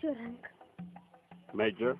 What's your rank? Major.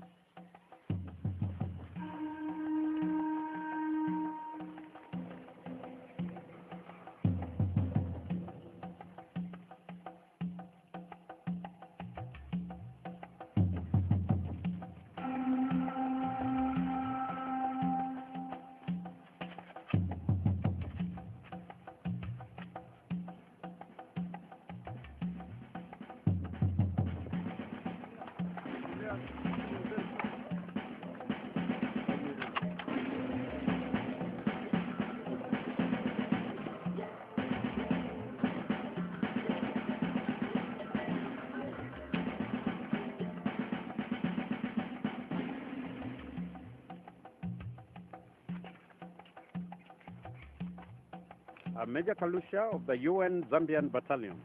Major Kalusha of the UN Zambian Battalion.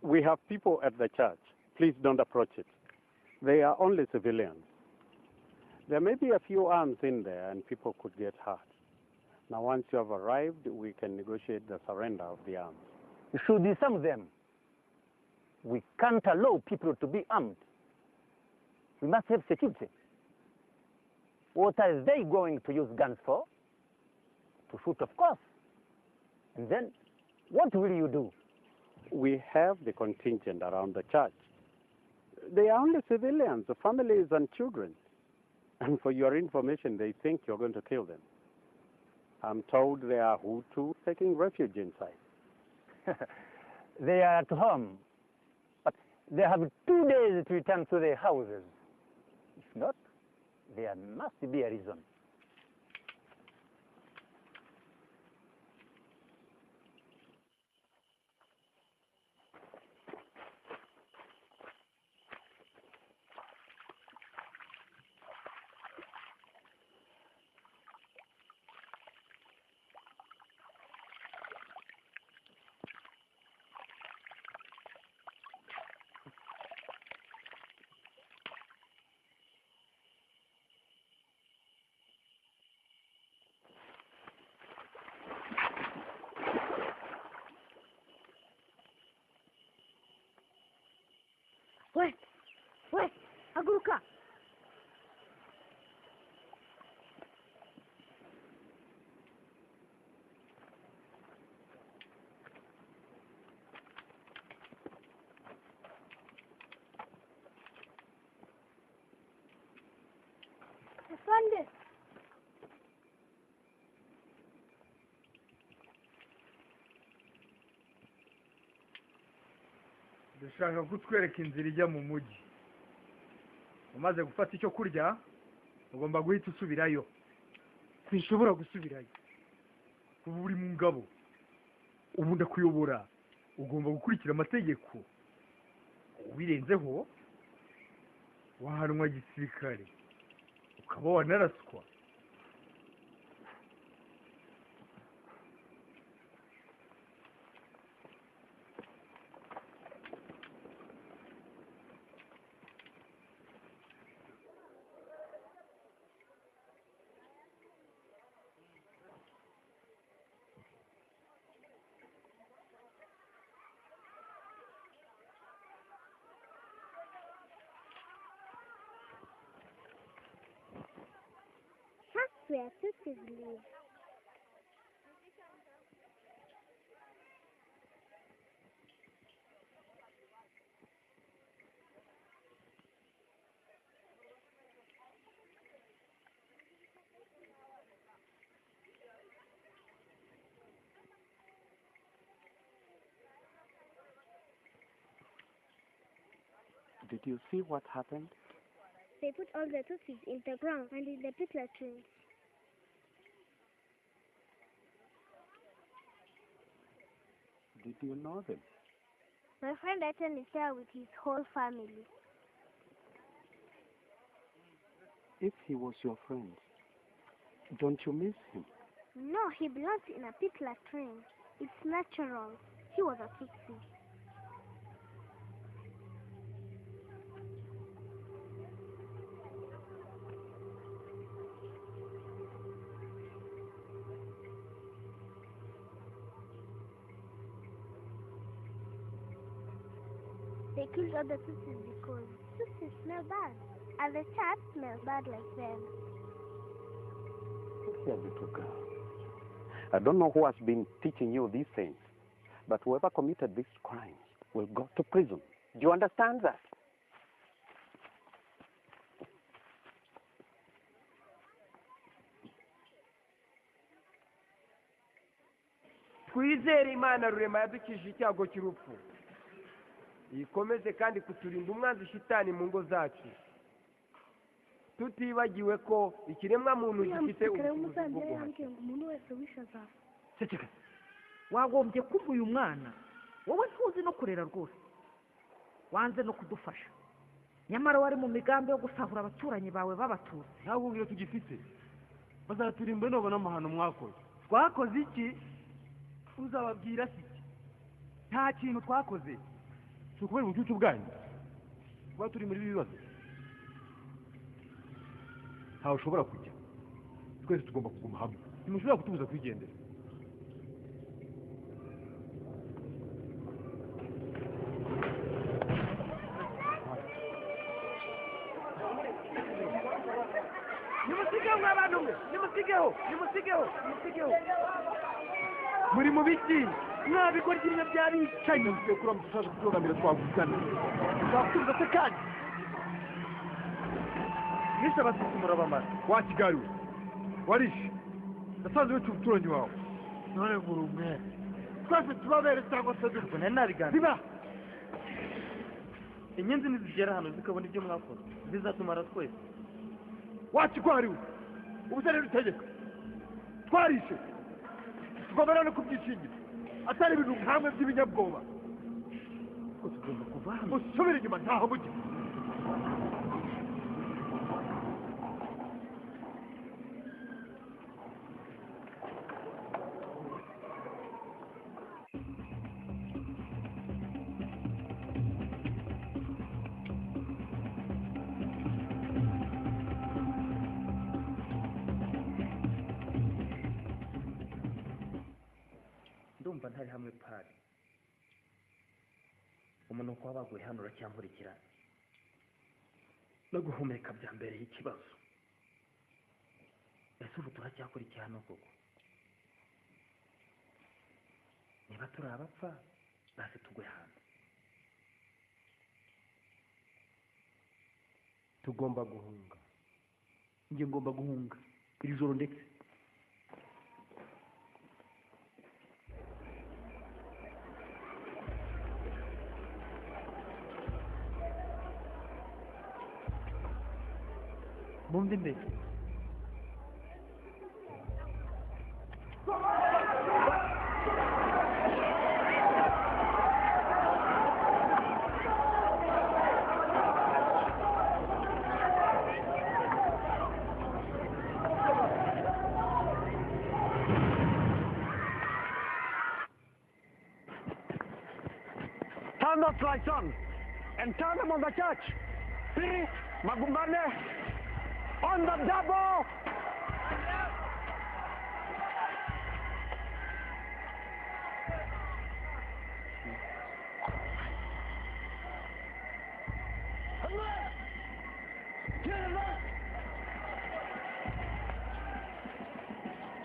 We have people at the church. Please don't approach it. They are only civilians. There may be a few arms in there and people could get hurt. Now, once you have arrived, we can negotiate the surrender of the arms. You should disarm them. We can't allow people to be armed. We must have security. What are they going to use guns for? To shoot, of course. And then, what will you do? We have the contingent around the church. They are only civilians, the families and children. And for your information, they think you're going to kill them. I'm told they are Hutu taking refuge inside. They are at home, but they have 2 days to return to their houses. If not, there must be a reason. Wait, haguruka. Afande. Dushaka kutwereka inzira ijya mu mujyi. Umaze gufata icyo kurya, ugomba guhita usubirayo. Sinshobora gusubirayo. Ubu uri mu ngabo. Ubu ndakuyobora. Ugomba gukurikira amategeko. Ubirenzeho, wahanwa gisirikare. Ukaba wanaraswa. Where Tutsis live. Did you see what happened? They put all the Tutsis in the ground and in the pit latrines. Did you know them? My friend Eten is there with his whole family. If he was your friend, don't you miss him? No, he belongs in a pit latrine. It's natural. He was a Tutsi. They killed all the Tutsis because because Tutsis smell bad, and the church smells bad like them. Dear little girl, I don't know who has been teaching you these things, but whoever committed these crimes will go to prison. Do you understand that? twizere imana rurema yadukije icyago cy'urupfu ikomeze kandi kuturinda umwanzi shitani mu ngo zacu tutibagiwe ko ikiremwa muntu gifite ubushobozi bwo guhashya. umuntu wese wishe azapfa. ceceka wagombye kumva uyu mwana wowe ntuzi no kurera rwose wanze no kudufasha nyamara wari mu migambi yo gusahura abaturanyi bawe b'abatutsi. ntabwo ubwira tugifite bazaturimba none n'amahano mwakoze. twakoze iki uzababwira si iki nta kintu twakoze si ukubera ubucucu bwanyu kuba turi muri ibi bibazo ntawe ushobora kujya twese tugomba kuguma hamwe ntimushobora kutubuza kwigendera. nimusigeho mw'abantu mwe nimusigeho muri mu biki mwabikora kimwe by'abicanyi tugiye kuramutse ushaje kuturamira twavugana twakutubuza se kandi mwishe abatutsi murabamara wakigariwe warishe nasanze wica umuturanyi wawe none ngura umwere twese tubabere cyangwa se ubwo nari nabiganira ziba inyenzi nizigera hano zikabona ibyo mwakora zizatumara twese wakigwariwe ubu se rero utegeka twarishe tugomba no kubyishingira atari ibintu nkamwe by'ibinyabwoba ko tugomba kuva hano musubire inyuma ntaho mujya. ndumva ntari hamwe pari umunuko w'abaguye hano uracyamurikira no guhumeka bya mbere y'ikibazo ese ubu turacyakurikiye hano koko niba turi abapfa basi tugwe hano tugomba guhunga njye ngomba guhunga iri joro ndetse bombi imbere Turn those lights on and turn them on the church. Piri, Magumbane, on the double.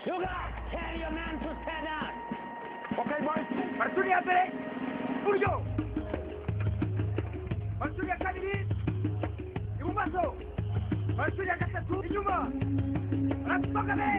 Sugar, tell your man to stand down. Okay, boys. Marsuri ya mbere buryo Marsuri ya kabiri ibumoso Marsuri ya gatatu inyuma Ratugame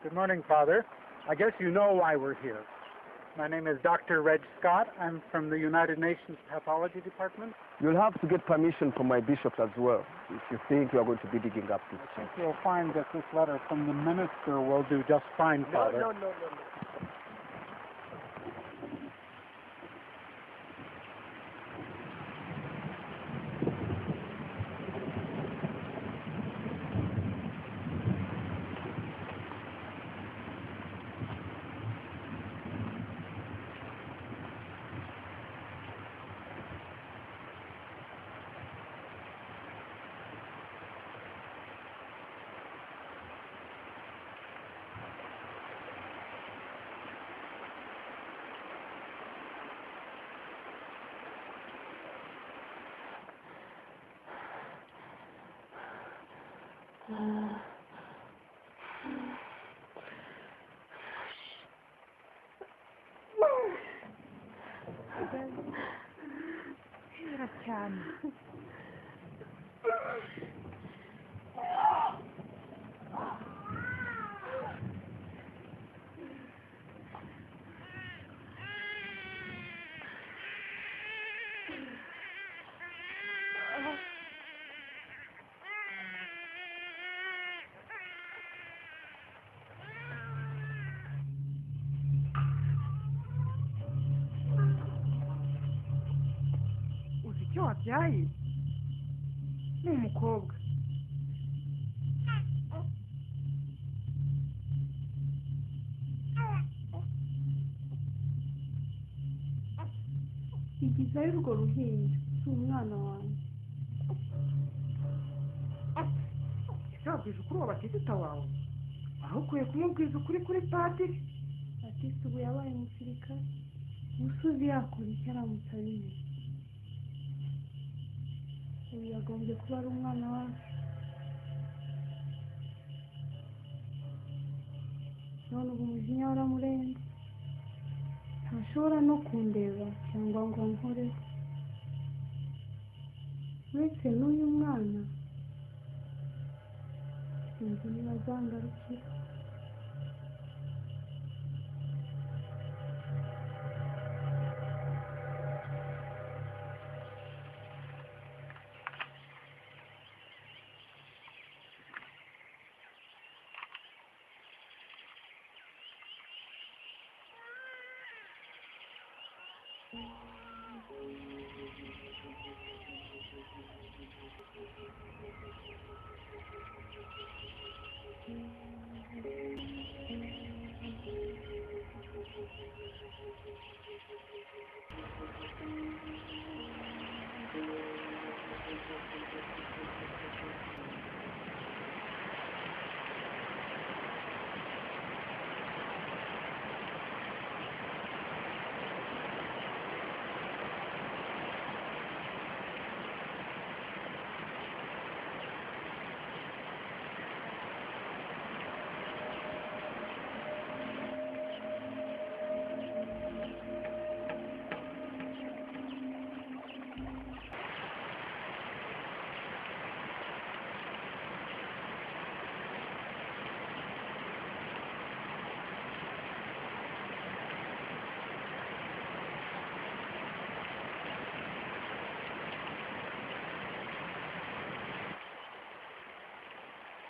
Good morning, Father. I guess you know why we're here. My name is Dr. Reg Scott. I'm from the United Nations Pathology Department. You'll have to get permission from my bishop as well if you think you are going to be digging up this I think you'll find that this letter from the minister will do just fine, Father. No. icyo wabyaye ni umukobwa igizayo urwo ruhinja si umwana wanjye. ese wabwije ukuri uwo batisita wawe aho ukwiye kumubwiza ukuri kuri padiri. batista ubu yabaye umusirikare, umusozi yakora icyo aramutse abimenye. ubu yagombye kuba ari umwana wacu. none ubu umujinya waramurenze, ntashobora no kundeba cyangwa ngo ankoreho. uretse n'uyu mwana sinzi niba azangarukira.